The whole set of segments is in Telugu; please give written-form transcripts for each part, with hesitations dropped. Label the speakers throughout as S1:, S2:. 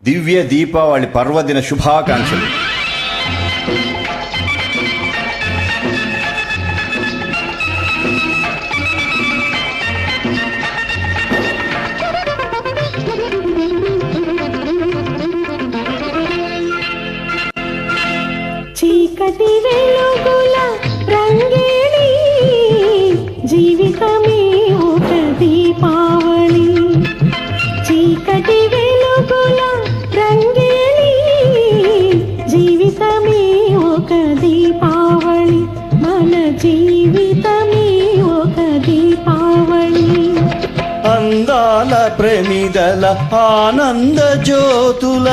S1: దివ్య దీపావళి పర్వదిన శుభాకాంక్షలు.
S2: చీకటి వెలుగుల రంగేలి జీవితమే ఒక దీపావళి. చీకటి వెలుగుల రంగేలి జీవితమే ఒక దీపావళి. మన జీవితమే ఒక దీపావళి.
S3: అందాల ప్రమిదల ఆనంద జ్యోతుల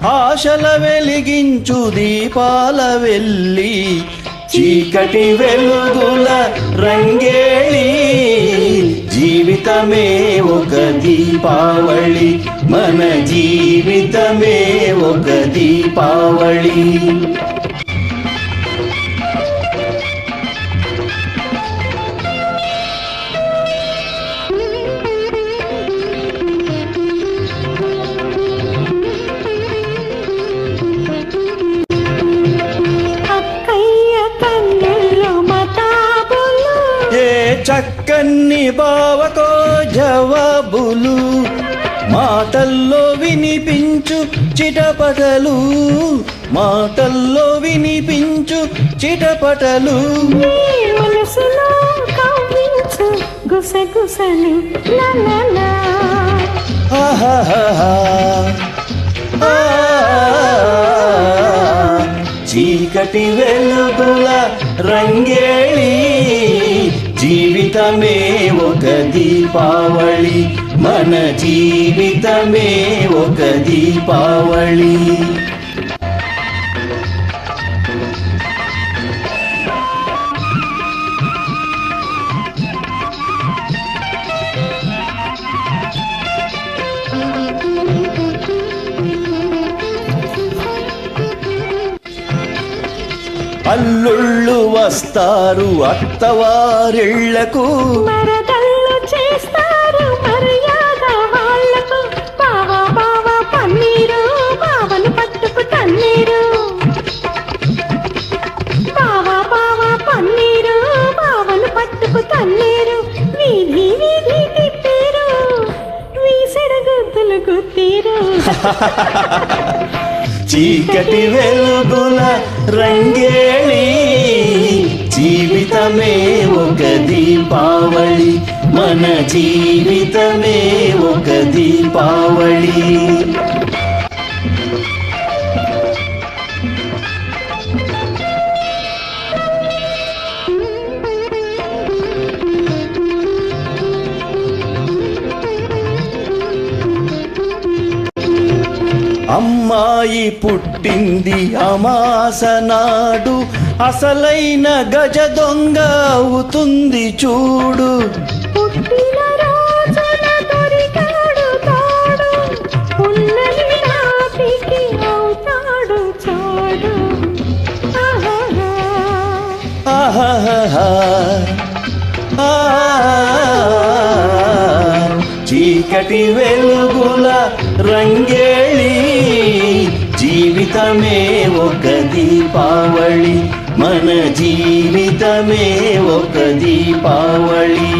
S3: ఆశల వెలిగించు దీపాల వెల్లి. చీకటి వెలుగుల రంగేళి జీవితమే ఒక దీపావళి. మన జీవితమే ఒక దీపావళి. చక్కన్ని బావకో జవాబులు మాటల్లో వినిపించు చిటపటలు. మాటల్లో వినిపించు చిటపటలు.
S2: మనసులో కవ్వించు గుసగుసలు.
S3: చీకటి వెలుగుల రంగేళి జీవితమే ఒక దీపావళి. మన జీవితమే ఒక దీపావళి. అల్లుళ్ళు వస్తారు అత్తవారిళ్లకు.
S2: మరదళ్ళు చేస్తారు మర్యాద వాళ్లకు. బావా బావా పన్నీరు బావను పట్టుకు తన్నీరు. బావా బావా పన్నీరు బావను పట్టుకు తన్నీరు. వీధి వీధి తిప్పేరు వీసెడ గుద్దులు గుత్తీరు.
S3: చీకటి వెలుగుల రంగేళి జీవితమే ఒక దీపావళి. మన జీవితమే ఒక దీపావళి. అమ్మాయి పుట్టింది అమాస నాడు. అసలైన గజ దొంగ అవుతుంది చూడు.
S2: పుట్టిన రోజున దొరికాడు తాడు. పున్నమి నాటికి అవుతాడు చాడు.
S3: చీకటి వెలుగుల రంగేళి జీవితమే ఒక దీపావళి. మన జీవితమే ఒక దీపావళి.